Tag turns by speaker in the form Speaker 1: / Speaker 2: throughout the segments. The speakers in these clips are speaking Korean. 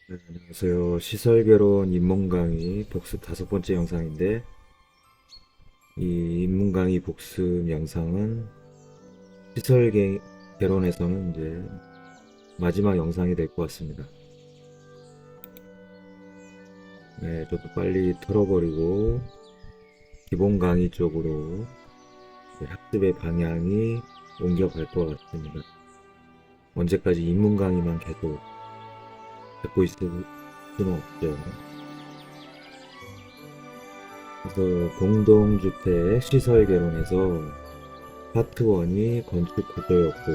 Speaker 1: 네, 안녕하세요. 시설개론 입문 강의 복습 5번째 영상인데, 이 입문 강의 복습 영상은 시설개론에서는 이제 마지막 영상이 될 것 같습니다. 네, 저도 빨리 털어버리고 기본 강의 쪽으로 이제 학습의 방향이 옮겨갈 것 같습니다. 언제까지 입문 강의만 계속 듣고 있을 수는 없죠. 그래서 공동주택 시설개론에서 파트 1이 건축구조였고,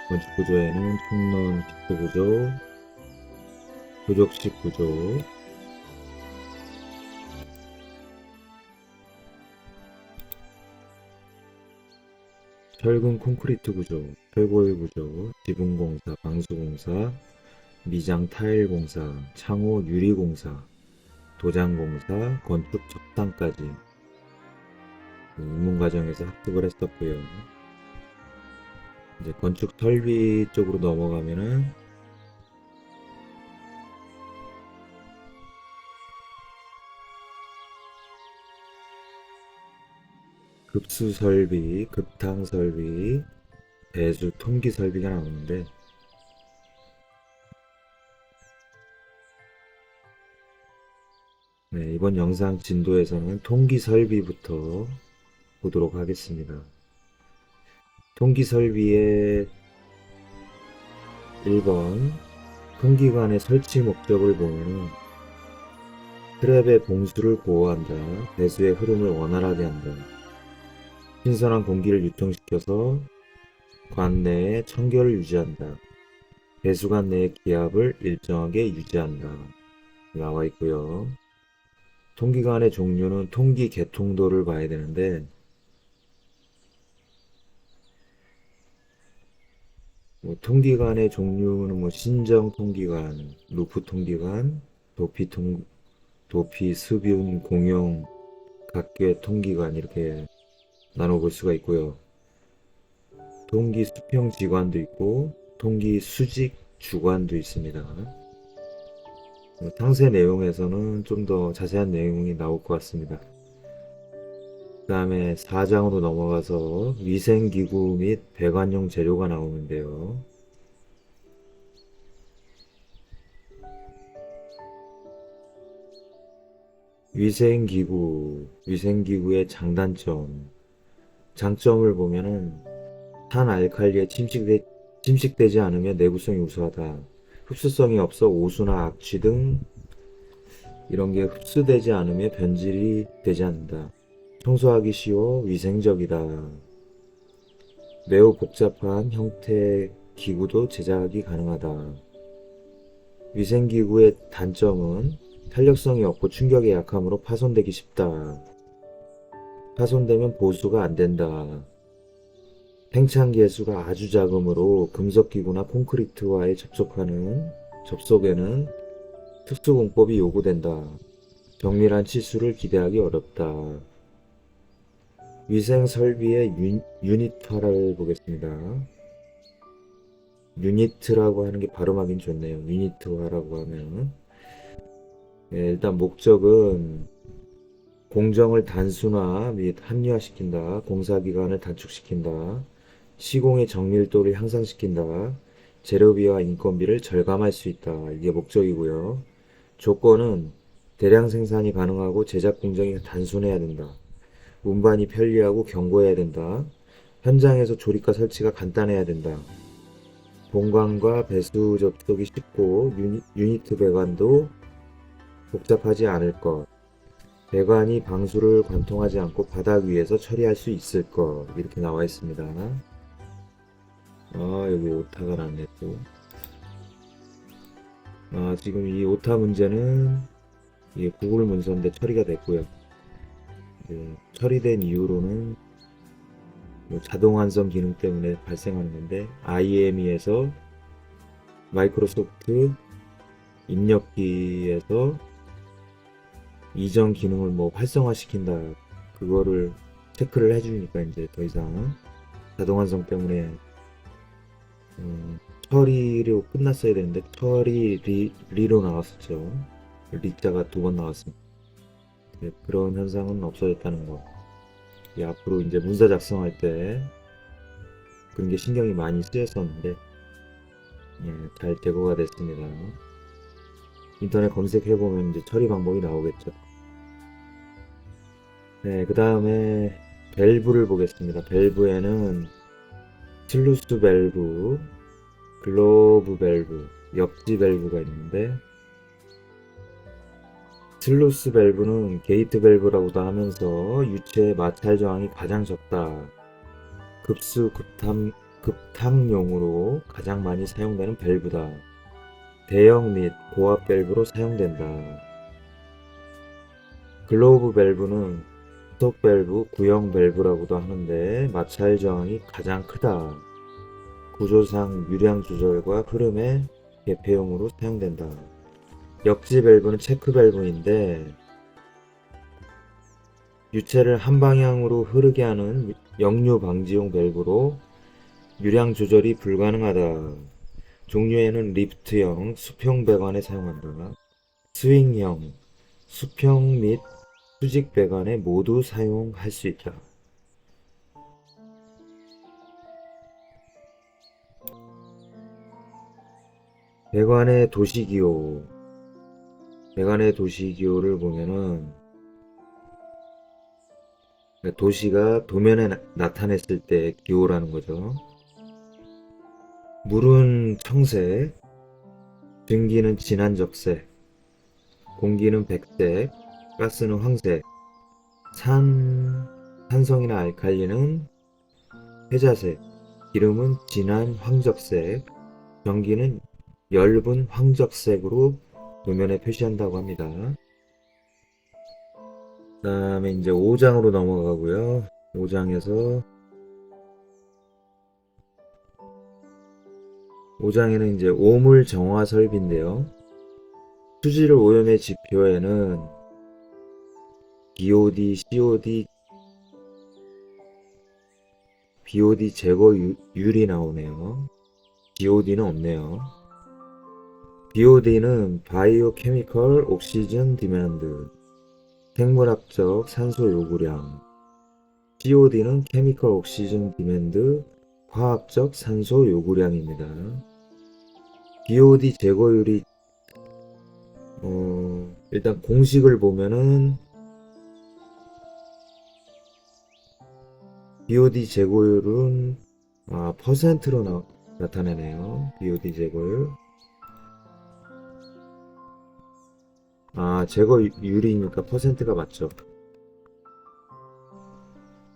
Speaker 1: 건축구조에는 총론 기초구조, 조적식 구조, 철근 콘크리트 구조, 철골 구조, 지붕공사, 방수공사, 미장 타일 공사, 창호 유리 공사, 도장 공사, 건축 접상까지 입문 과정에서 학습을 했었고요. 이제 건축 설비 쪽으로 넘어가면은 급수 설비, 급탕 설비, 배수 통기 설비가 나오는데, 네, 이번 영상 진도에서는 통기 설비부터 보도록 하겠습니다. 통기 설비의 1번 통기관의 설치 목적을 보면은 트랩의 봉수를 보호한다. 배수의 흐름을 원활하게 한다. 신선한 공기를 유통시켜서 관 내의 청결을 유지한다. 배수관 내의 기압을 일정하게 유지한다. 나와 있고요. 통기관의 종류는 통기 개통도를 봐야 되는데, 통기관의 종류는 신정 통기관, 루프 통기관, 도피, 습윤, 공용, 각계 통기관 이렇게 나눠볼 수가 있고요. 통기 수평 지관도 있고 통기 수직 주관도 있습니다. 탕세 내용에서는 좀 더 자세한 내용이 나올 것 같습니다. 그 다음에 4장으로 넘어가서 위생기구 및 배관용 재료가 나오는데요. 위생기구의 장점을 보면은 탄알칼리에 침식되지 않으면 내구성이 우수하다. 흡수성이 없어 오수나 악취 등 이런 게 흡수되지 않으면 변질이 되지 않는다. 청소하기 쉬워 위생적이다. 매우 복잡한 형태의 기구도 제작이 가능하다. 위생기구의 단점은 탄력성이 없고 충격에 약하므로 파손되기 쉽다. 파손되면 보수가 안 된다. 팽창 계수가 아주 작으므로 금속기구나 콘크리트와의 접속에는 특수공법이 요구된다. 정밀한 치수를 기대하기 어렵다. 위생 설비의 유니트화를 보겠습니다. 유니트라고 하는 게 발음하긴 좋네요. 유니트화라고 하면 일단 목적은 공정을 단순화 및 합리화시킨다. 공사기간을 단축시킨다. 시공의 정밀도를 향상시킨다. 재료비와 인건비를 절감할 수 있다. 이게 목적이고요. 조건은 대량 생산이 가능하고 제작 공정이 단순해야 된다. 운반이 편리하고 견고해야 된다. 현장에서 조립과 설치가 간단해야 된다. 본관과 배수 접촉이 쉽고 유니트 배관도 복잡하지 않을 것. 배관이 방수를 관통하지 않고 바닥 위에서 처리할 수 있을 것. 이렇게 나와 있습니다. 여기 오타가 났네 또. 지금 이 오타 문제는 이게 구글 문서인데 처리가 됐고요. 처리된 이유로는 자동 완성 기능 때문에 발생하는 건데, IME에서 마이크로소프트 입력기에서 이전 기능을 활성화시킨다. 그거를 체크를 해주니까 이제 더 이상 자동 완성 때문에 처리로 끝났어야 되는데 리로 나왔었죠. 리자가 두 번 나왔습니다. 네, 그런 현상은 없어졌다는 거. 앞으로 이제 문서 작성할 때 그런 게 신경이 많이 쓰였었는데 잘 제거가 됐습니다. 인터넷 검색해보면 이제 처리 방법이 나오겠죠. 네, 그 다음에 밸브를 보겠습니다. 밸브에는 슬루스 밸브, 글로브 밸브, 옆지 밸브가 있는데, 슬루스 밸브는 게이트 밸브라고도 하면서 유체의 마찰 저항이 가장 적다. 급탕용으로 가장 많이 사용되는 밸브다. 대형 및 고압 밸브로 사용된다. 글로브 밸브는 후속 밸브, 구형 밸브라고도 하는데 마찰 저항이 가장 크다. 구조상 유량 조절과 흐름의 개폐용으로 사용된다. 역지 밸브는 체크 밸브인데 유체를 한 방향으로 흐르게 하는 역류 방지용 밸브로 유량 조절이 불가능하다. 종류에는 리프트형, 수평 배관에 사용한다. 스윙형, 수평 및 수직 배관에 모두 사용할 수 있다. 배관의 도시기호. 배관의 도시기호를 보면은 도시가 도면에 나타냈을 때 기호라는 거죠. 물은 청색, 증기는 진한 적색, 공기는 백색, 가스는 황색, 산성이나 알칼리는 회자색, 기름은 진한 황적색, 전기는 엷은 황적색으로 도면에 표시한다고 합니다. 그 다음에 이제 5장으로 넘어가고요. 5장에는 이제 오물 정화 설비인데요. 수질 오염의 지표에는 BOD, COD, BOD 제거율이 나오네요. BOD는 없네요. BOD는 바이오 케미컬 옥시전 디맨드, 생물학적 산소 요구량. COD는 케미컬 옥시전 디맨드, 화학적 산소 요구량입니다. BOD 제거율이 일단 공식을 보면은 BOD 제거율은 퍼센트로 나타내네요. BOD 제거율. 제거율이니까 퍼센트가 맞죠.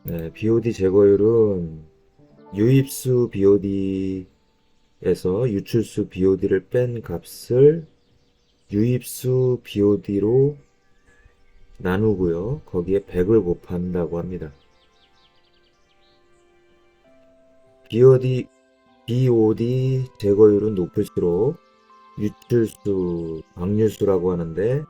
Speaker 1: 네, BOD 제거율은 유입수 BOD에서 유출수 BOD를 뺀 값을 유입수 BOD로 나누고요. 거기에 100을 곱한다고 합니다. BOD 제거율은 높을수록 유출수, 방류수라고 하는데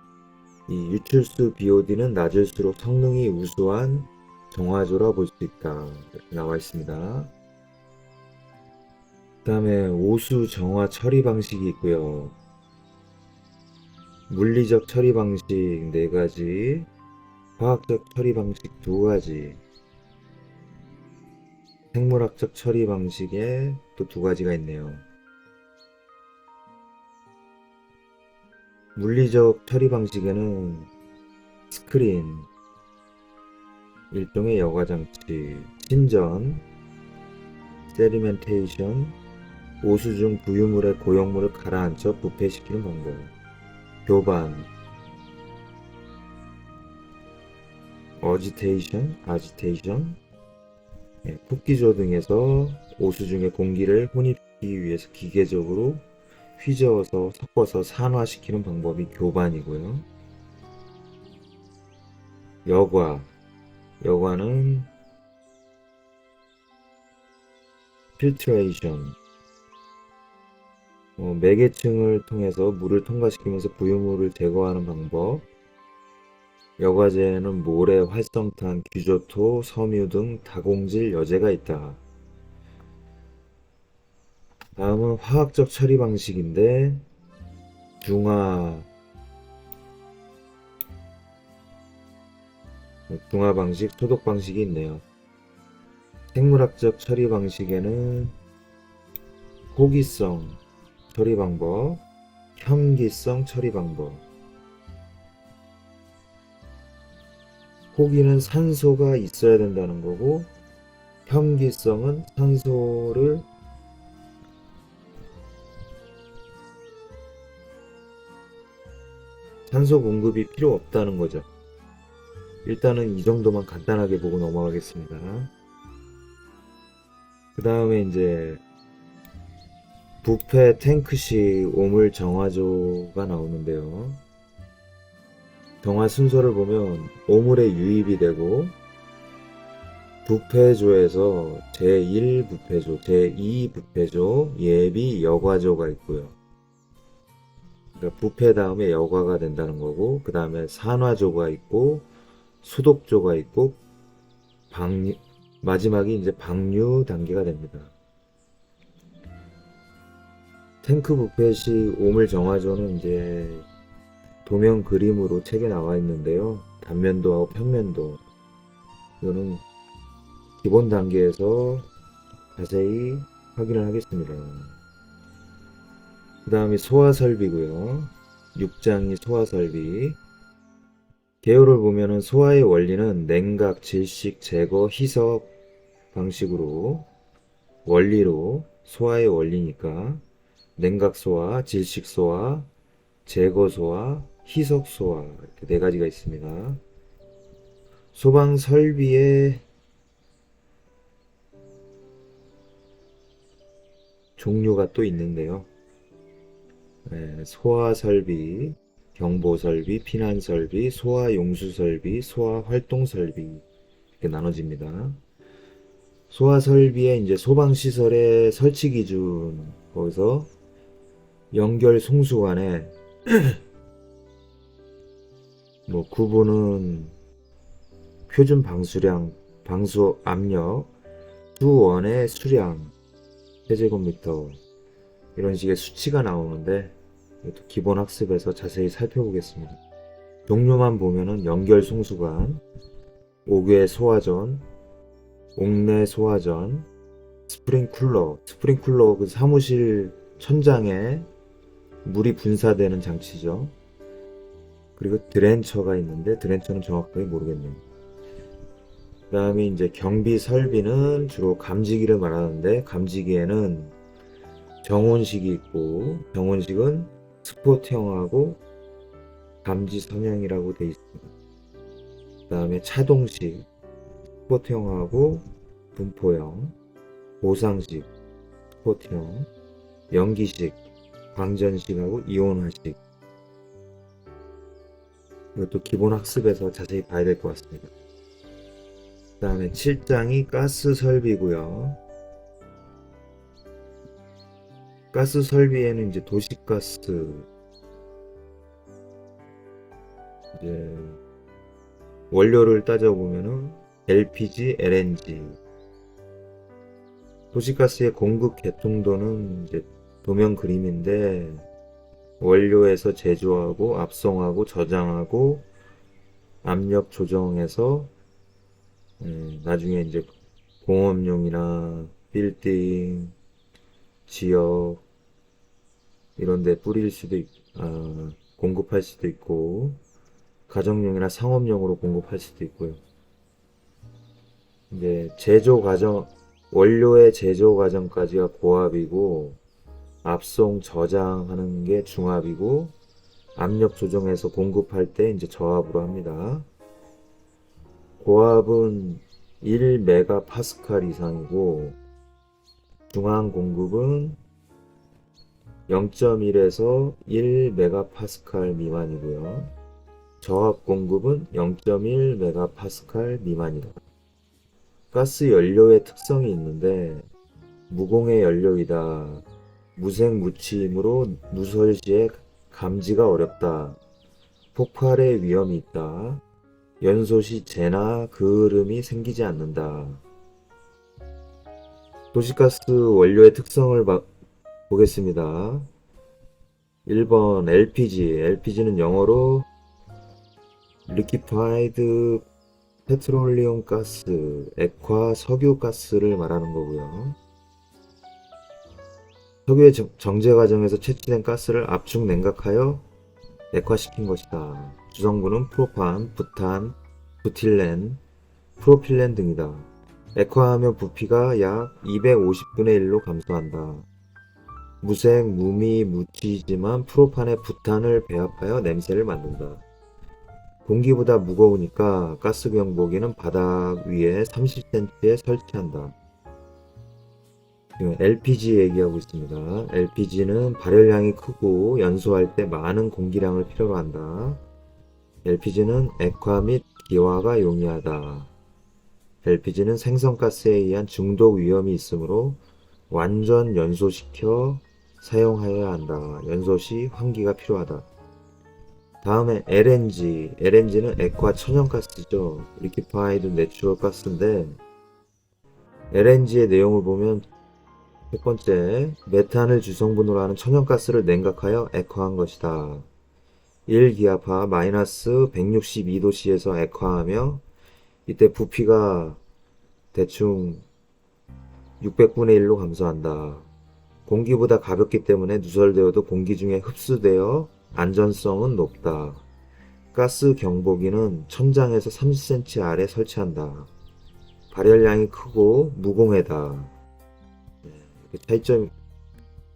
Speaker 1: 이 유출수 BOD는 낮을수록 성능이 우수한 정화조라 볼 수 있다. 이렇게 나와 있습니다. 그 다음에 오수 정화 처리 방식이 있고요. 물리적 처리 방식 4가지, 화학적 처리 방식 2가지, 생물학적 처리 방식에 또 2가지가 있네요. 물리적 처리 방식에는 스크린, 일종의 여과장치, 신전, 세디멘테이션, 오수 중 부유물의 고용물을 가라앉혀 부패시키는 방법, 교반, 아지테이션, 흡기조 등에서 오수 중의 공기를 혼입시키기 위해서 기계적으로 휘저어서 섞어서 산화시키는 방법이 교반이고요. 여과는 필트레이션, 매개층을 통해서 물을 통과시키면서 부유물을 제거하는 방법. 여과제에는 모래, 활성탄, 규조토, 섬유 등 다공질 여제가 있다. 다음은 화학적 처리 방식인데 중화 방식, 소독 방식이 있네요. 생물학적 처리 방식에는 호기성 처리 방법, 혐기성 처리 방법. 호기는 산소가 있어야 된다는 거고, 혐기성은 산소 공급이 필요 없다는 거죠. 일단은 이 정도만 간단하게 보고 넘어가겠습니다. 그 다음에 이제 부패 탱크식 오물 정화조가 나오는데요. 정화 순서를 보면 오물에 유입이 되고 부패조에서 제1부패조, 제2부패조, 예비 여과조가 있고요. 그러니까 부패 다음에 여과가 된다는 거고, 그 다음에 산화조가 있고, 소독조가 있고, 마지막이 이제 방류 단계가 됩니다. 탱크 부패식 오물 정화조는 이제 도면 그림으로 책에 나와 있는데요. 단면도하고 평면도. 이거는 기본 단계에서 자세히 확인을 하겠습니다. 그 다음에 소화 설비고요. 6장이 소화 설비. 개요를 보면은 소화의 원리는 냉각, 질식, 제거, 희석 방식으로 원리로 소화의 원리니까 냉각 소화, 질식 소화, 제거 소화, 희석 소화 이렇게 네 가지가 있습니다. 소방 설비의 종류가 또 있는데요. 소화 설비, 경보 설비, 피난 설비, 소화 용수 설비, 소화 활동 설비 이렇게 나눠집니다. 소화 설비의 이제 소방 시설의 설치 기준 거기서 연결 송수관에 뭐 구분은 표준 방수량, 방수 압력, 수원의 수량, 세제곱미터 이런 식의 수치가 나오는데 이것도 기본 학습에서 자세히 살펴보겠습니다. 종류만 보면은 연결 송수관, 옥외 소화전, 옥내 소화전, 스프링쿨러 그 사무실 천장에 물이 분사되는 장치죠. 그리고 드렌처가 있는데 드렌처는 정확하게 모르겠네요. 그 다음에 이제 경비 설비는 주로 감지기를 말하는데 감지기에는 정온식이 있고 정온식은 스포트형하고 감지 성형이라고 되어 있습니다. 그 다음에 차동식 스포트형하고 분포형, 보상식 스포트형, 연기식 광전식하고 이온화식. 이것도 기본 학습에서 자세히 봐야 될 것 같습니다. 그 다음에 7장이 가스 설비고요. 가스 설비에는 이제 도시가스, 이제 원료를 따져보면은 LPG, LNG. 도시가스의 공급 개통도는 이제 도면 그림인데 원료에서 제조하고 압송하고 저장하고 압력 조정해서 나중에 이제 공업용이나 빌딩, 지역 이런 데 공급할 수도 있고 가정용이나 상업용으로 공급할 수도 있고요. 이제 원료의 제조 과정까지가 고압이고 압송 저장하는 게 중압이고 압력 조정해서 공급할 때 이제 저압으로 합니다. 고압은 1메가파스칼 이상이고 중앙 공급은 0.1에서 1메가파스칼 미만이고요. 저압 공급은 0.1메가파스칼 미만이다. 가스 연료의 특성이 있는데 무공해 연료이다. 무색 무취이므로 누설 시에 감지가 어렵다. 폭발의 위험이 있다. 연소 시 재나 그을음이 생기지 않는다. 도시가스 원료의 특성을 보겠습니다. 1번 LPG. LPG는 영어로 Liquefied Petroleum Gas, 액화 석유 가스를 말하는 거고요. 석유의 정제 과정에서 채취된 가스를 압축 냉각하여 액화시킨 것이다. 주성분은 프로판, 부탄, 부틸렌, 프로필렌 등이다. 액화하면 부피가 약 250분의 1로 감소한다. 무색, 무미, 무취지만 프로판에 부탄을 배합하여 냄새를 만든다. 공기보다 무거우니까 가스 경보기는 바닥 위에 30cm에 설치한다. LPG 얘기하고 있습니다. LPG는 발열량이 크고 연소할 때 많은 공기량을 필요로 한다. LPG는 액화 및 기화가 용이하다. LPG는 생선가스에 의한 중독 위험이 있으므로 완전 연소시켜 사용하여야 한다. 연소 시 환기가 필요하다. 다음에 LNG. LNG는 액화 천연가스죠. Liquefied Natural Gas인데 LNG의 내용을 보면 첫 번째, 메탄을 주성분으로 하는 천연가스를 냉각하여 액화한 것이다. 1기압하 마이너스 162도씨에서 액화하며 이때 부피가 대충 600분의 1로 감소한다. 공기보다 가볍기 때문에 누설되어도 공기 중에 흡수되어 안전성은 높다. 가스 경보기는 천장에서 30cm 아래 설치한다. 발열량이 크고 무공해다. 차이점,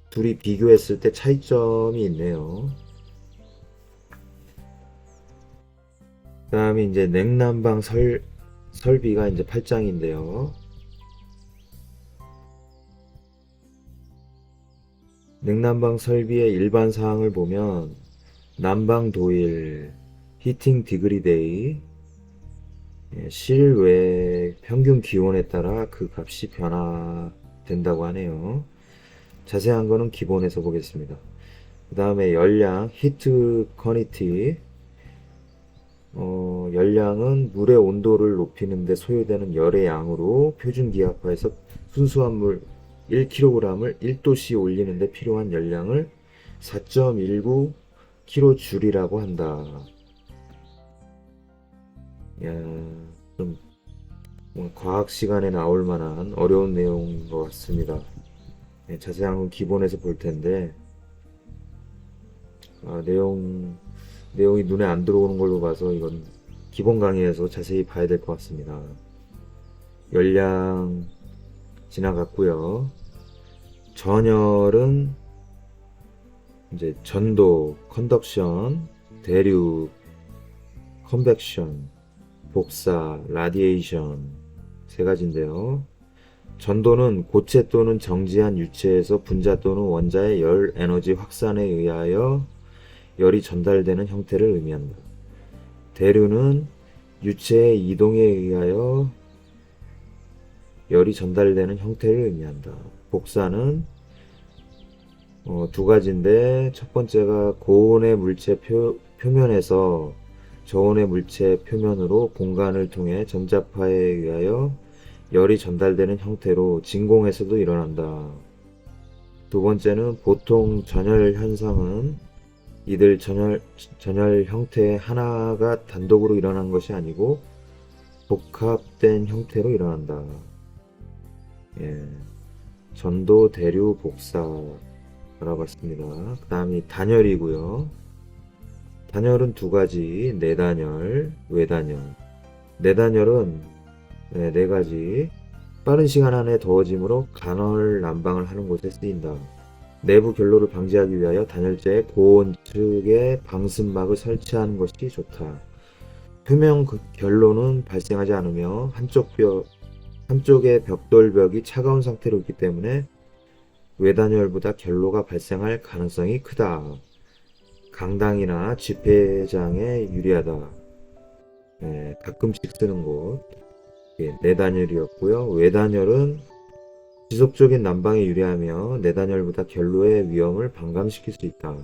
Speaker 1: 둘이 비교했을 때 차이점이 있네요. 그 다음에 이제 냉난방 설비가 이제 8장인데요. 냉난방 설비의 일반 사항을 보면 난방 도일, 히팅 디그리 데이, 실외 평균 기온에 따라 그 값이 변화된다고 하네요. 자세한 거는 기본에서 보겠습니다. 그 다음에 열량, 히트 커니티, 열량은 물의 온도를 높이는 데 소요되는 열의 양으로 표준 기압하에서 순수한 물 1kg을 1도씨 올리는 데 필요한 열량을 4.19kJ이라고 한다. 야, 좀 과학 시간에 나올 만한 어려운 내용인 것 같습니다. 네, 자세한 건 기본에서 볼 텐데 내용이 눈에 안 들어오는 걸로 봐서 이건 기본 강의에서 자세히 봐야 될 것 같습니다. 열량 지나갔고요. 전열은 이제 전도, 컨덕션, 대륙, 컨벡션, 복사, 라디에이션 세 가지인데요. 전도는 고체 또는 정지한 유체에서 분자 또는 원자의 열 에너지 확산에 의하여 열이 전달되는 형태를 의미한다. 대류는 유체의 이동에 의하여 열이 전달되는 형태를 의미한다. 복사는 두 가지인데 첫 번째가 고온의 물체 표면에서 저온의 물체 표면으로 공간을 통해 전자파에 의하여 열이 전달되는 형태로 진공에서도 일어난다. 두 번째는 보통 전열 현상은 이들 전열 형태의 하나가 단독으로 일어난 것이 아니고 복합된 형태로 일어난다. 전도, 대류, 복사 알아봤습니다. 그 다음이 단열이고요. 단열은 두 가지, 내단열, 외단열. 내단열은 네 가지. 빠른 시간 안에 더워짐으로 간헐 난방을 하는 곳에 쓰인다. 내부 결로를 방지하기 위하여 단열재의 고온 측에 방승막을 설치하는 것이 좋다. 표면 결로는 발생하지 않으며 한쪽의 벽돌벽이 차가운 상태로 있기 때문에 외단열보다 결로가 발생할 가능성이 크다. 강당이나 집회장에 유리하다. 가끔씩 쓰는 곳. 내단열이었고요. 외단열은 지속적인 난방에 유리하며 내단열보다 결로의 위험을 반감시킬 수 있다.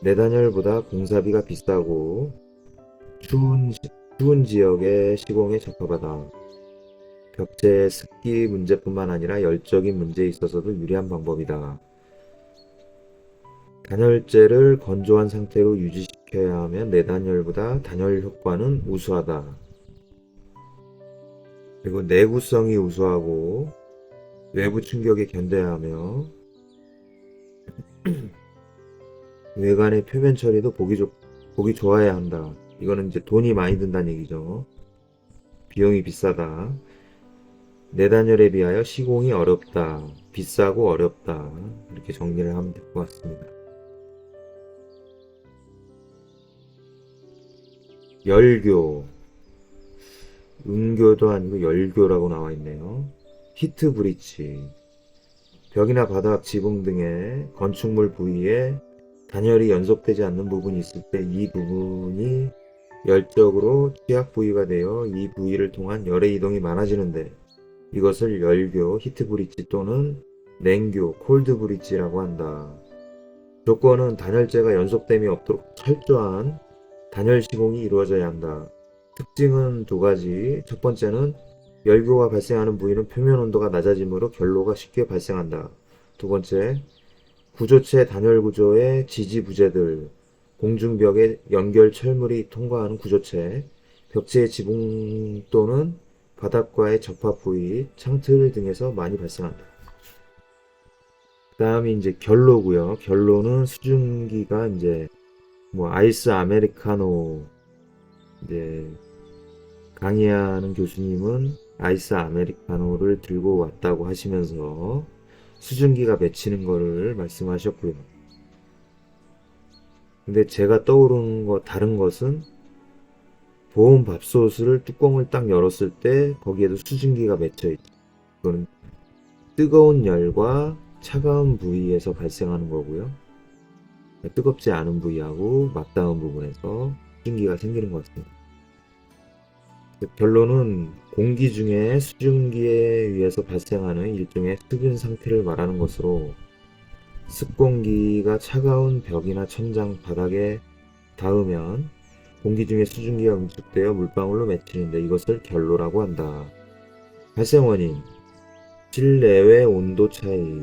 Speaker 1: 내단열보다 공사비가 비싸고 추운 지역의 시공에 적합하다. 벽체의 습기 문제뿐만 아니라 열적인 문제에 있어서도 유리한 방법이다. 단열재를 건조한 상태로 유지시켜야 하면 내단열보다 단열 효과는 우수하다. 그리고 내구성이 우수하고 외부 충격에 견뎌야 하며 외관의 표면 처리도 보기 좋아야 한다. 이거는 이제 돈이 많이 든다는 얘기죠. 비용이 비싸다. 내단열에 비하여 시공이 어렵다. 비싸고 어렵다. 이렇게 정리를 하면 될 것 같습니다. 열교. 은교도 아니고 열교라고 나와 있네요. 히트 브릿지. 벽이나 바닥, 지붕 등의 건축물 부위에 단열이 연속되지 않는 부분이 있을 때 이 부분이 열적으로 취약 부위가 되어 이 부위를 통한 열의 이동이 많아지는데 이것을 열교, 히트 브릿지 또는 냉교, 콜드 브릿지라고 한다. 조건은 단열재가 연속됨이 없도록 철저한 단열 시공이 이루어져야 한다. 특징은 두 가지. 첫 번째는 열교가 발생하는 부위는 표면 온도가 낮아지므로 결로가 쉽게 발생한다. 두 번째, 구조체 단열 구조의 지지부재들, 공중벽에 연결 철물이 통과하는 구조체, 벽체의 지붕 또는 바닥과의 접합 부위, 창틀 등에서 많이 발생한다. 그 다음이 이제 결로고요. 결로는 수증기가 이제 뭐 아이스 아메리카노 이제 강의하는 교수님은 아이스 아메리카노를 들고 왔다고 하시면서 수증기가 맺히는 거를 말씀하셨고요. 근데 제가 떠오르는 다른 것은 보온 밥솥을 뚜껑을 딱 열었을 때 거기에도 수증기가 맺혀 있죠. 이거는 뜨거운 열과 차가운 부위에서 발생하는 거고요. 뜨겁지 않은 부위하고 맞닿은 부분에서 수증기가 생기는 것 같습니다. 결론은 공기 중에 수증기에 의해서 발생하는 일종의 습윤 상태를 말하는 것으로 습공기가 차가운 벽이나 천장, 바닥에 닿으면 공기 중에 수증기가 응축되어 물방울로 맺히는데 이것을 결로라고 한다. 발생 원인, 실내외 온도 차이,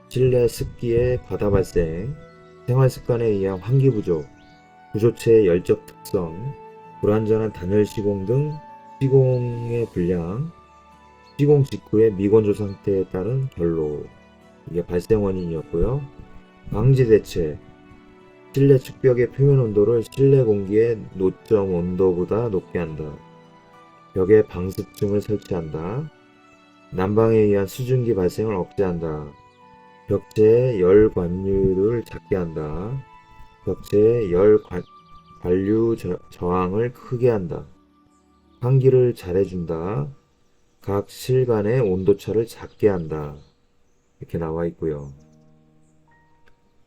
Speaker 1: 실내 습기의 과다 발생, 생활 습관에 의한 환기 부족, 구조체의 열적 특성, 불완전한 단열 시공 등 시공의 불량, 시공 직후의 미건조 상태에 따른 결로, 이게 발생 원인이었고요. 방지 대책, 실내 축벽의 표면 온도를 실내 공기의 노점 온도보다 높게 한다. 벽에 방습층을 설치한다. 난방에 의한 수증기 발생을 억제한다. 벽체의 열 관류를 작게 한다. 벽체의 관류 저항을 크게 한다. 환기를 잘해준다. 각 실 간의 온도차를 작게 한다. 이렇게 나와 있고요.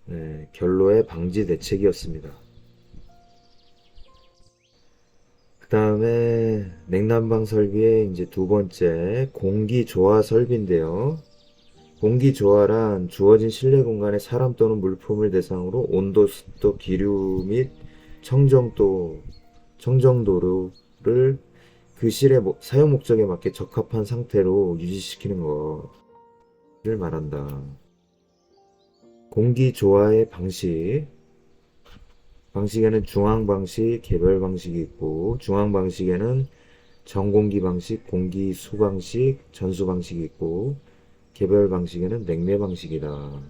Speaker 1: 네, 결로의 방지 대책이었습니다. 그 다음에 냉난방 설비의 이제 두 번째 공기 조화 설비인데요. 공기 조화란 주어진 실내 공간에 사람 또는 물품을 대상으로 온도, 습도, 기류 및 청정도를 그 실의 사용 목적에 맞게 적합한 상태로 유지시키는 것을 말한다. 공기 조화의 방식에는 중앙 방식, 개별 방식이 있고 중앙 방식에는 정공기 방식, 공기수 방식, 전수 방식이 있고 개별 방식에는 냉매 방식이다.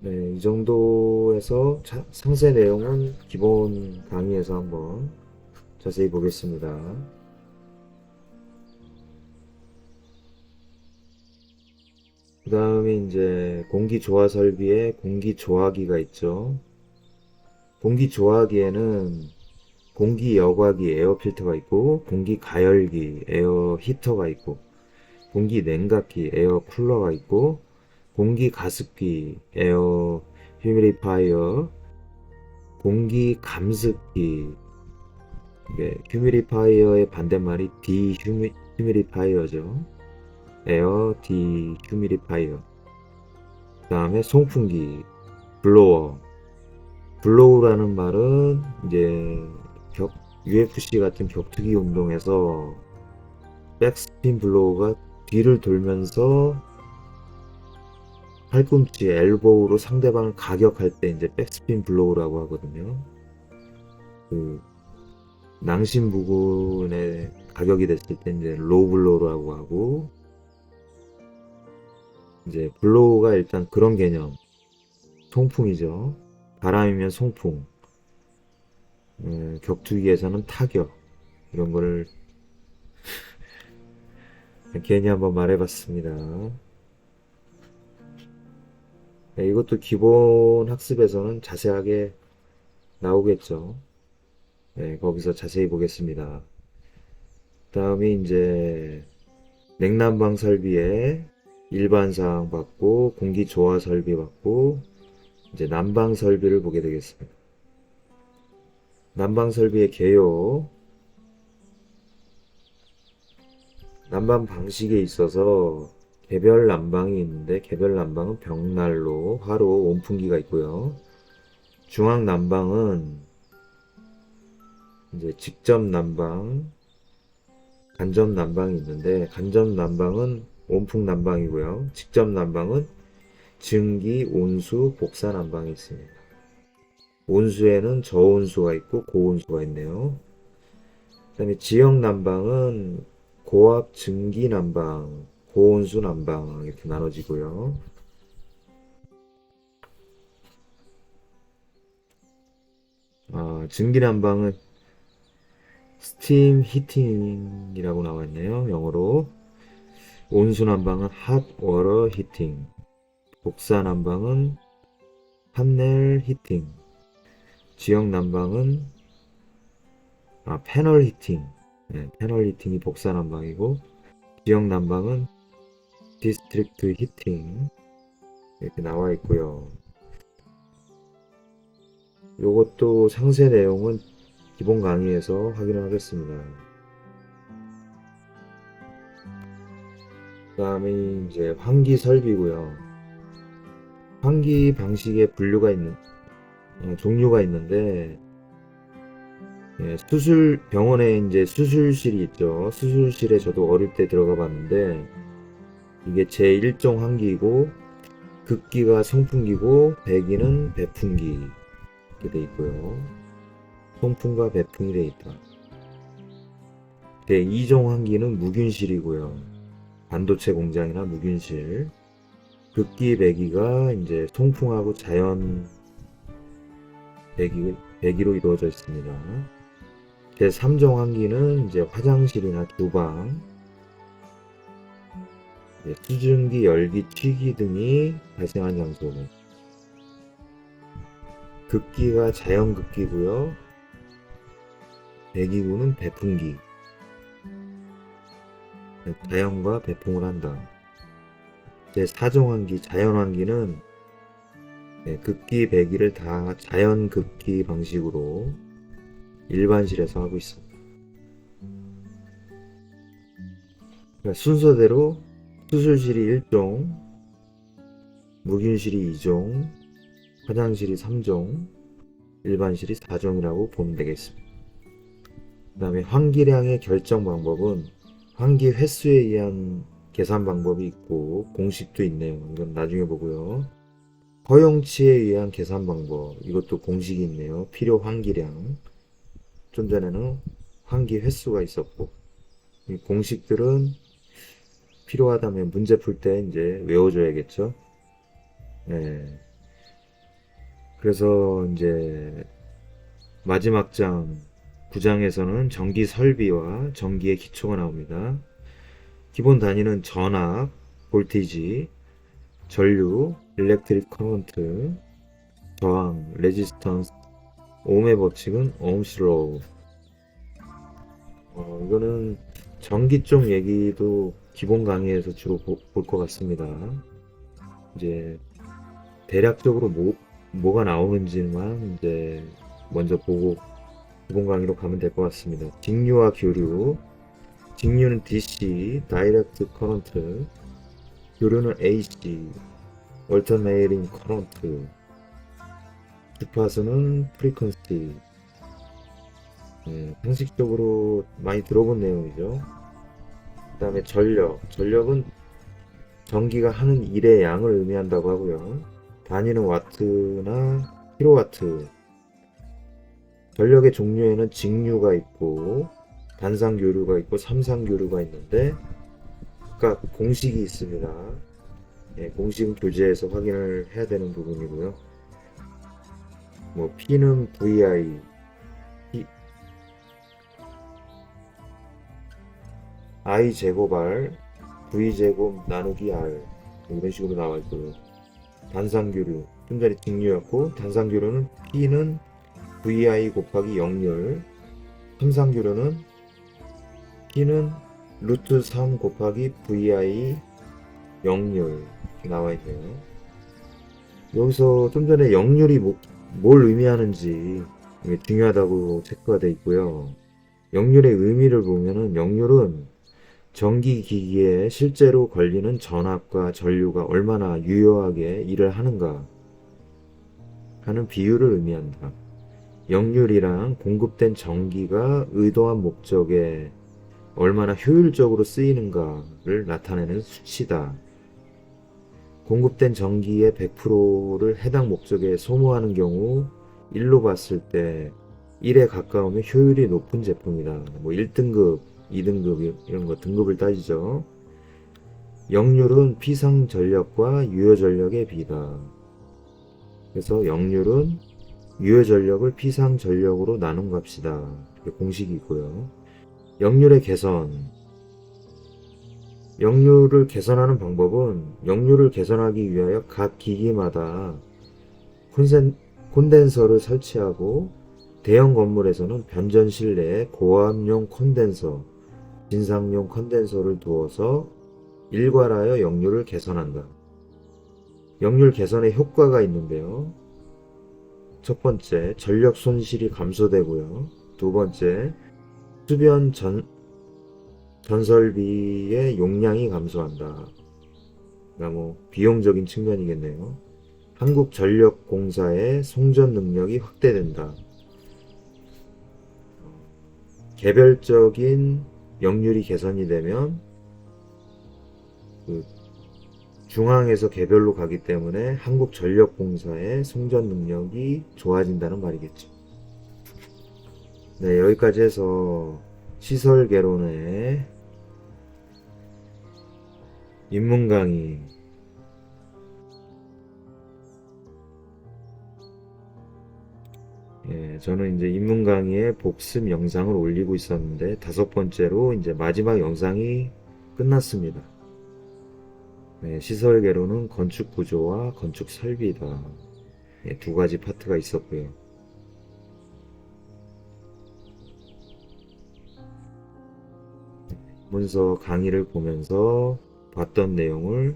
Speaker 1: 네, 이 정도에서 상세 내용은 기본 강의에서 한번 자세히 보겠습니다. 그 다음에 이제 공기 조화 설비에 공기 조화기가 있죠. 공기 조화기에는 공기 여과기 에어 필터가 있고 공기 가열기 에어 히터가 있고 공기 냉각기 에어 쿨러가 있고 공기 가습기 에어 휴미디파이어, 공기 감습기 휴미디파이어의 반대말이 디휴미디파이어죠. 에어 디휴미디파이어. 그 다음에 송풍기 블로우라는 말은 이제 UFC 같은 격투기 운동에서 백스핀 블로우가 뒤를 돌면서 팔꿈치, 엘보우로 상대방을 가격할 때 이제 백스핀 블로우라고 하거든요. 그 낭심 부근에 가격이 됐을 때 이제 로우 블로우라고 하고, 이제 블로우가 일단 그런 개념, 송풍이죠. 바람이면 송풍, 격투기에서는 타격, 이런 거를 괜히 한번 말해봤습니다. 네, 이것도 기본 학습에서는 자세하게 나오겠죠. 네, 거기서 자세히 보겠습니다. 다음에 이제 냉난방 설비에 일반 사항 받고 공기 조화 설비 받고 이제 난방 설비를 보게 되겠습니다. 난방 설비의 개요. 난방 방식에 있어서 개별 난방이 있는데 개별 난방은 벽난로, 화로, 온풍기가 있고요. 중앙 난방은 이제 직접 난방, 간접 난방이 있는데 간접 난방은 온풍 난방이고요. 직접 난방은 증기, 온수, 복사 난방이 있습니다. 온수에는 저온수가 있고 고온수가 있네요. 그 다음에 지역 난방은 고압 증기 난방, 고온수 난방 이렇게 나눠지고요. 증기 난방은 스팀 히팅이라고 나와 있네요. 영어로. 온수 난방은 핫 워터 히팅. 복사 난방은 판넬 히팅. 지역 난방은 패널 히팅. 네, 패널 히팅이 복사 난방이고 지역 난방은 디스트릭트 히팅 이렇게 나와 있고요. 요것도 상세 내용은 기본 강의에서 확인을 하겠습니다. 그 다음에 이제 환기 설비고요. 환기 방식의 종류가 있는데, 병원에 이제 수술실이 있죠. 수술실에 저도 어릴 때 들어가 봤는데, 이게 제1종 환기이고, 극기가 송풍기고, 배기는 배풍기. 이렇게 돼 있고요. 송풍과 배풍이 돼 있다. 제2종 환기는 무균실이고요. 반도체 공장이나 무균실. 극기 배기가 이제 송풍하고 자연 배기로 이루어져 있습니다. 제3종 환기는 이제 화장실이나 주방, 수증기, 열기, 취기 등이 발생한 장소. 극기가 자연극기고요. 배기구는 배풍기. 자연과 배풍을 한다. 제4종 환기, 자연환기는 극기, 배기를 다 자연극기 방식으로 일반실에서 하고 있습니다. 그러니까 순서대로 수술실이 1종, 무균실이 2종, 화장실이 3종, 일반실이 4종이라고 보면 되겠습니다. 그 다음에 환기량의 결정 방법은 환기 횟수에 의한 계산 방법이 있고 공식도 있네요. 이건 나중에 보고요. 허용치에 의한 계산 방법, 이것도 공식이 있네요. 필요 환기량. 좀 전에는 환기 횟수가 있었고, 이 공식들은 필요하다면 문제 풀 때 이제 외워줘야겠죠. 네. 그래서 이제 마지막 장 9장에서는 전기 설비와 전기의 기초가 나옵니다. 기본 단위는 전압, 볼티지, 전류, 일렉트릭 커런트, 저항, 레지스턴스, ohm의 법칙은 ohm's law. 이거는 전기 쪽 얘기도 기본 강의에서 주로 볼 것 같습니다. 이제 대략적으로 뭐가 나오는지만 이제 먼저 보고 기본 강의로 가면 될 것 같습니다. 직류와 교류. 직류는 DC, 다이렉트 커런트. 교류는 AC, 얼터네이팅 커런트. 주파수는 프리퀀시. 상식적으로 많이 들어본 내용이죠. 그 다음에 전력. 전력은 전기가 하는 일의 양을 의미한다고 하고요. 단위는 와트나 킬로와트. 전력의 종류에는 직류가 있고 단상교류가 있고 삼상교류가 있는데 각각 공식이 있습니다. 예, 공식은 교재에서 확인을 해야 되는 부분이고요. 뭐 P는 VI, I 제곱 R, V 제곱 나누기 R 이런 식으로 나와 있고요. 단상교류 좀 전에 직류였고 단상교류는 P는 VI 곱하기 0률, 삼상교류는 P는 루트 3 곱하기 VI 0률 나와 있네요. 여기서 좀 전에 0률이 뭘 의미하는지 중요하다고 체크가 되어 있고요. 0률의 의미를 보면은 0률은 전기기기에 실제로 걸리는 전압과 전류가 얼마나 유효하게 일을 하는가 하는 비율을 의미한다. 역률이랑 공급된 전기가 의도한 목적에 얼마나 효율적으로 쓰이는가를 나타내는 수치다. 공급된 전기의 100%를 해당 목적에 소모하는 경우 1로 봤을 때 1에 가까우면 효율이 높은 제품이다. 뭐 1등급, 2등급 이런 거 등급을 따지죠. 역률은 피상 전력과 유효 전력의 비다. 그래서 역률은 유효 전력을 피상 전력으로 나눈 값이다. 이렇게 공식이 있고요. 역률의 개선. 역률을 개선하는 방법은 역률을 개선하기 위하여 각 기기마다 콘덴서를 설치하고 대형 건물에서는 변전실 내에 고압용 콘덴서, 진상용 콘덴서를 두어서 일괄하여 역률을 개선한다. 역률 개선에 효과가 있는데요. 첫 번째, 전력 손실이 감소되고요. 두 번째, 수변 전설비의 용량이 감소한다. 그러니까 뭐 비용적인 측면이겠네요. 한국전력공사의 송전 능력이 확대된다. 개별적인 역률이 개선이 되면 그 중앙에서 개별로 가기 때문에 한국전력공사의 송전 능력이 좋아진다는 말이겠죠. 네, 여기까지 해서 시설 개론의 입문 강의 저는 이제 입문 강의에 복습 영상을 올리고 있었는데 5번째로 이제 마지막 영상이 끝났습니다. 네, 시설 개론은 건축 구조와 건축 설비다. 두 가지 파트가 있었고요. 문서 강의를 보면서 봤던 내용을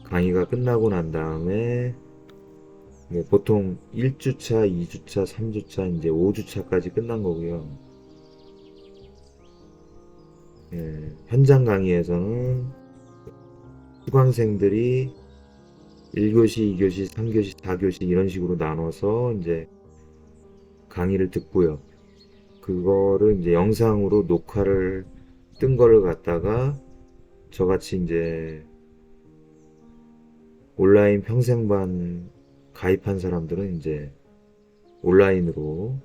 Speaker 1: 강의가 끝나고 난 다음에 보통 1주차, 2주차, 3주차, 이제 5주차까지 끝난 거고요. 현장 강의에서는 수강생들이 1교시, 2교시, 3교시, 4교시 이런 식으로 나눠서 이제 강의를 듣고요. 그거를 이제 영상으로 녹화를 뜬 거를 갖다가 저같이 이제 온라인 평생반 가입한 사람들은 이제 온라인으로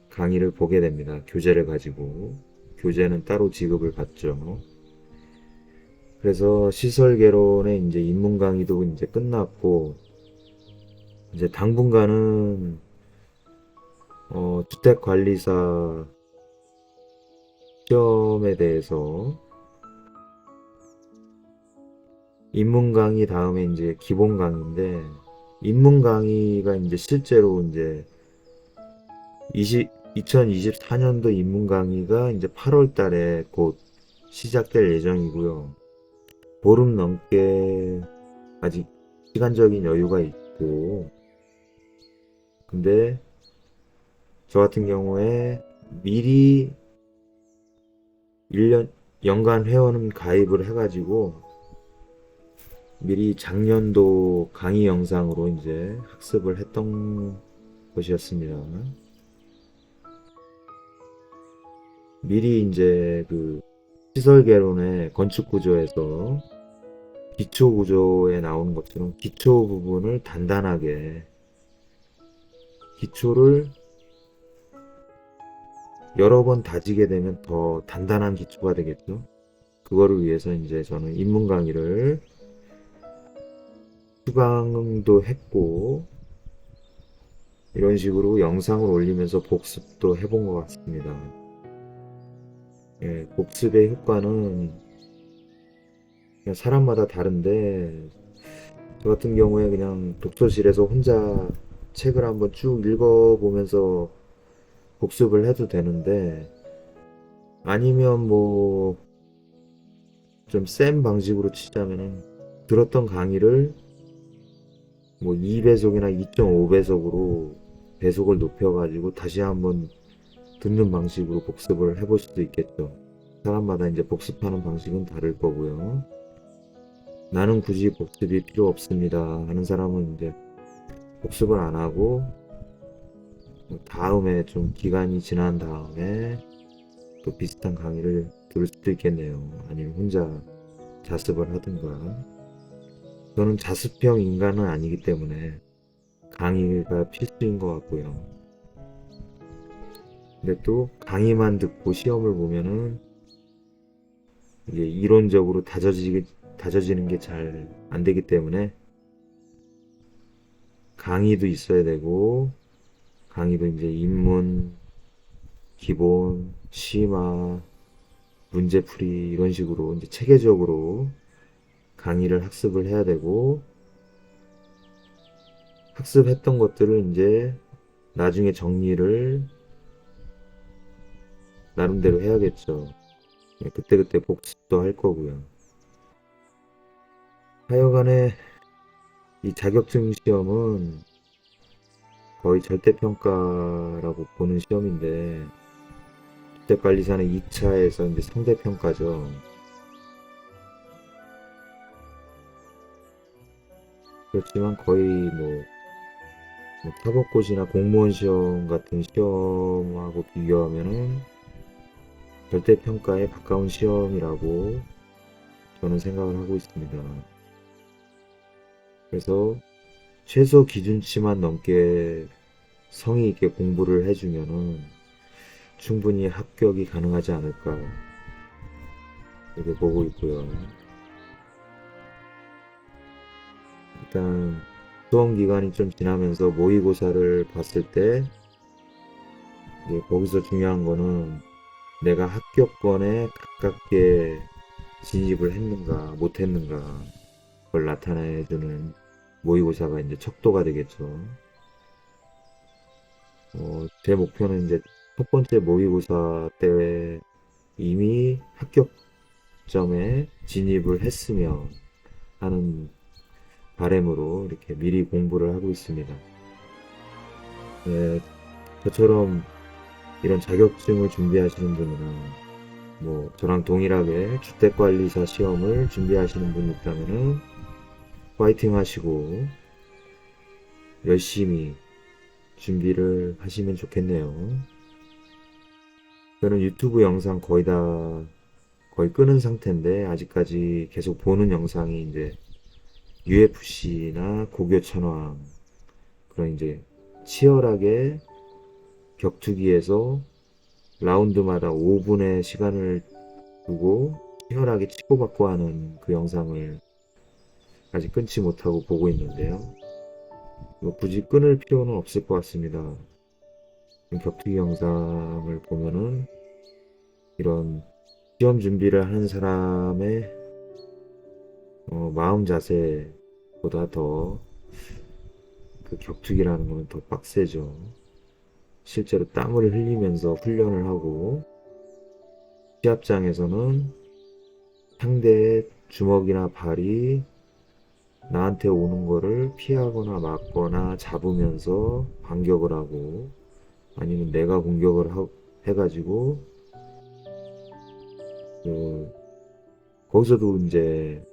Speaker 1: 강의를 보게 됩니다. 교재를 가지고. 교재는 따로 지급을 받죠. 그래서 시설 개론의 이제 입문 강의도 이제 끝났고, 이제 당분간은 주택관리사 시험에 대해서 입문 강의 다음에 이제 기본 강의인데, 입문 강의가 이제 실제로 이제 2024년도 입문 강의가 이제 8월 달에 곧 시작될 예정이고요. 보름 넘게 아직 시간적인 여유가 있고, 근데 저 같은 경우에 미리 1년 연간 회원 가입을 해가지고 미리 작년도 강의 영상으로 이제 학습을 했던 것이었습니다. 미리 이제 그 시설 개론의 건축 구조에서 기초 구조에 나오는 것처럼 기초 부분을 단단하게, 기초를 여러 번 다지게 되면 더 단단한 기초가 되겠죠. 그거를 위해서 이제 저는 입문 강의를 수강도 했고, 이런 식으로 영상을 올리면서 복습도 해본 것 같습니다. 예, 복습의 효과는 그냥 사람마다 다른데, 저 같은 경우에 그냥 독서실에서 혼자 책을 한번 쭉 읽어보면서 복습을 해도 되는데, 아니면 뭐 좀 센 방식으로 치자면은 들었던 강의를 뭐 2배속이나 2.5배속으로 배속을 높여가지고 다시 한번 듣는 방식으로 복습을 해볼 수도 있겠죠. 사람마다 이제 복습하는 방식은 다를 거고요. 나는 굳이 복습이 필요 없습니다 하는 사람은 이제 복습을 안 하고 다음에 좀 기간이 지난 다음에 또 비슷한 강의를 들을 수도 있겠네요. 아니면 혼자 자습을 하든가. 저는 자습형 인간은 아니기 때문에 강의가 필수인 것 같고요. 근데 또 강의만 듣고 시험을 보면은 이게 이론적으로 다져지는 게 잘 안 되기 때문에 강의도 있어야 되고, 강의도 이제 입문, 기본, 심화, 문제풀이 이런 식으로 이제 체계적으로 강의를 학습을 해야 되고, 학습했던 것들을 이제 나중에 정리를 나름대로 해야겠죠. 그때그때 복습도 할 거고요. 하여간에 이 자격증 시험은 거의 절대평가라고 보는 시험인데, 주택관리사는 2차에서 이제 상대평가죠. 그렇지만 거의 뭐 사법고시나 공무원 시험 같은 시험하고 비교하면은 절대평가에 가까운 시험이라고 저는 생각을 하고 있습니다. 그래서 최소 기준치만 넘게 성의 있게 공부를 해주면은 충분히 합격이 가능하지 않을까 이렇게 보고 있고요. 일단 수험 기간이 좀 지나면서 모의고사를 봤을 때 이제 거기서 중요한 거는 내가 합격권에 가깝게 진입을 했는가 못했는가 그걸 나타내주는 모의고사가 이제 척도가 되겠죠. 제 목표는 이제 첫 번째 모의고사 때 이미 합격점에 진입을 했으면 하는 바람으로 이렇게 미리 공부를 하고 있습니다. 네, 저처럼 이런 자격증을 준비하시는 분이나 뭐 저랑 동일하게 주택관리사 시험을 준비하시는 분이 있다면은 파이팅 하시고 열심히 준비를 하시면 좋겠네요. 저는 유튜브 영상 거의 끄는 상태인데 아직까지 계속 보는 영상이 이제 UFC나 고교천왕 그런 이제 치열하게 격투기에서 라운드마다 5분의 시간을 두고 치열하게 치고받고 하는 그 영상을 아직 끊지 못하고 보고 있는데요. 굳이 끊을 필요는 없을 것 같습니다. 격투기 영상을 보면은 이런 시험 준비를 하는 사람의 마음 자세보다 더 그 격투기라는 거는 더 빡세죠. 실제로 땀을 흘리면서 훈련을 하고 시합장에서는 상대의 주먹이나 발이 나한테 오는 거를 피하거나 막거나 잡으면서 반격을 하고 아니면 내가 공격을 해가지고 거기서도 이제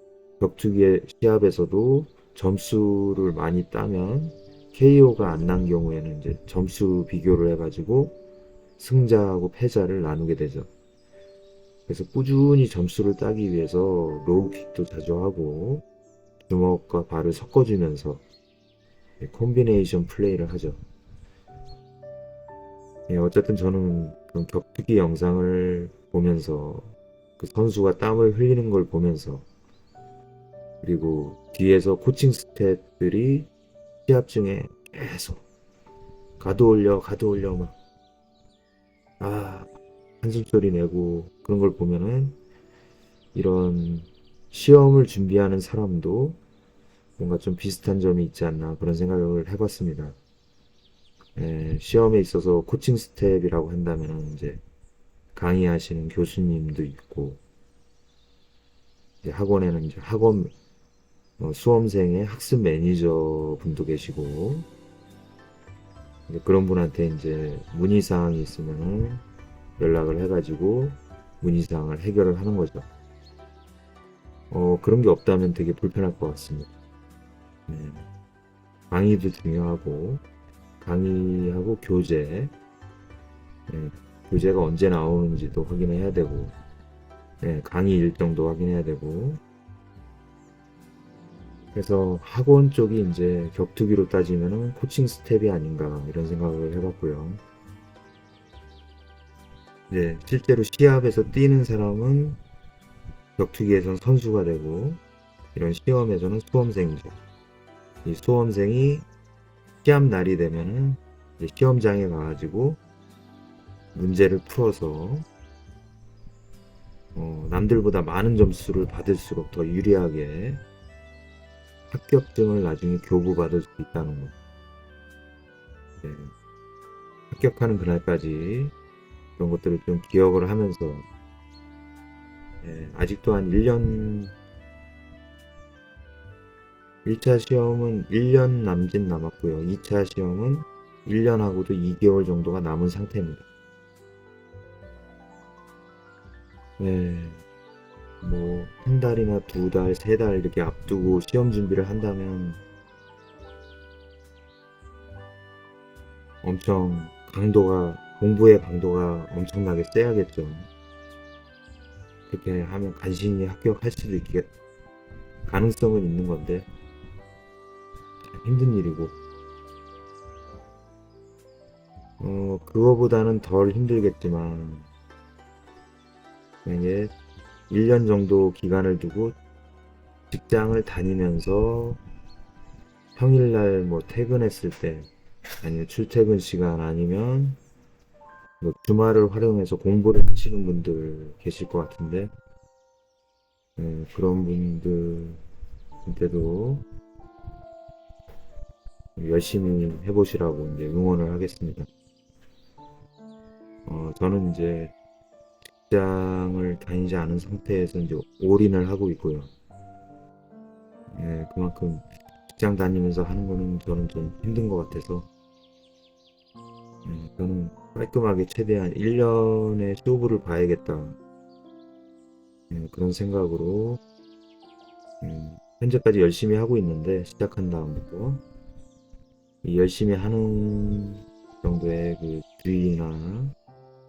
Speaker 1: 격투기 시합에서도 점수를 많이 따면 KO가 안 난 경우에는 이제 점수 비교를 해가지고 승자하고 패자를 나누게 되죠. 그래서 꾸준히 점수를 따기 위해서 로우킥도 자주 하고 주먹과 발을 섞어주면서 콤비네이션 플레이를 하죠. 어쨌든 저는 그 격투기 영상을 보면서 그 선수가 땀을 흘리는 걸 보면서 그리고 뒤에서 코칭 스태프들이 시합 중에 계속 가도 올려 막 한숨 소리 내고 그런 걸 보면은 이런 시험을 준비하는 사람도 뭔가 좀 비슷한 점이 있지 않나 그런 생각을 해봤습니다. 시험에 있어서 코칭 스텝이라고 한다면은 이제 강의하시는 교수님도 있고 이제 학원에는 이제 학원 수험생의 학습 매니저 분도 계시고 이제 그런 분한테 이제 문의 사항이 있으면은 연락을 해가지고 문의 사항을 해결을 하는 거죠. 그런 게 없다면 되게 불편할 것 같습니다. 네. 강의도 중요하고 강의하고 교재, 네. 교재가 언제 나오는지도 확인해야 되고, 네. 강의 일정도 확인해야 되고, 그래서 학원 쪽이 이제 격투기로 따지면은 코칭 스텝이 아닌가 이런 생각을 해봤고요. 이제 실제로 시합에서 뛰는 사람은 격투기에선 선수가 되고 이런 시험에서는 수험생이죠. 이 수험생이 시합 날이 되면은 이제 시험장에 가가지고 문제를 풀어서 남들보다 많은 점수를 받을수록 더 유리하게 합격증을 나중에 교부받을 수 있다는 거. 네. 합격하는 그날까지 그런 것들을 좀 기억을 하면서 아직도 한 1년 1차 시험은 1년 남짓 남았고요. 2차 시험은 1년하고도 2개월 정도가 남은 상태입니다. 네, 뭐, 한 달이나 두 달, 세 달 이렇게 앞두고 시험 준비를 한다면 엄청 공부의 강도가 엄청나게 세야겠죠. 그렇게 하면 간신히 합격할 수도 있겠, 가능성은 있는 건데, 힘든 일이고, 그거보다는 덜 힘들겠지만, 만약에 1년 정도 기간을 두고 직장을 다니면서 평일날 뭐 퇴근했을 때, 아니면 출퇴근 시간 아니면 뭐 주말을 활용해서 공부를 하시는 분들 계실 것 같은데, 그런 분들한테도 열심히 해보시라고 이제 응원을 하겠습니다. 저는 이제 직장을 다니지 않은 상태에서 이제 올인을 하고 있고요. 그만큼 직장 다니면서 하는 거는 저는 좀 힘든 것 같아서, 저는 깔끔하게 최대한 1년의 쇼부를 봐야겠다. 그런 생각으로, 현재까지 열심히 하고 있는데, 시작한 다음부터, 이 열심히 하는 정도의 그 주의나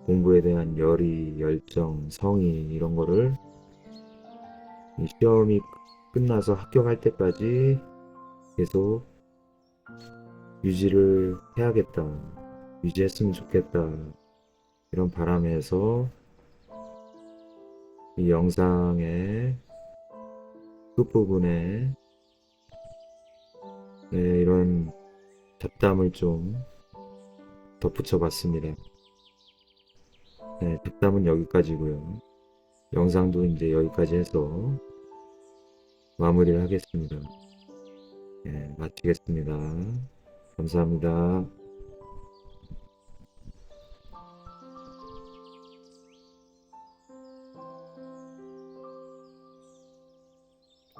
Speaker 1: 공부에 대한 열의, 열정, 성의 이런 거를 이 시험이 끝나서 합격할 때까지 계속 유지를 해야겠다. 유지했으면 좋겠다. 이런 바람에서 이 영상의 끝부분에 이런 잡담을 좀 덧붙여 봤습니다. 잡담은 여기까지고요. 영상도 이제 여기까지 해서 마무리를 하겠습니다. 마치겠습니다. 감사합니다.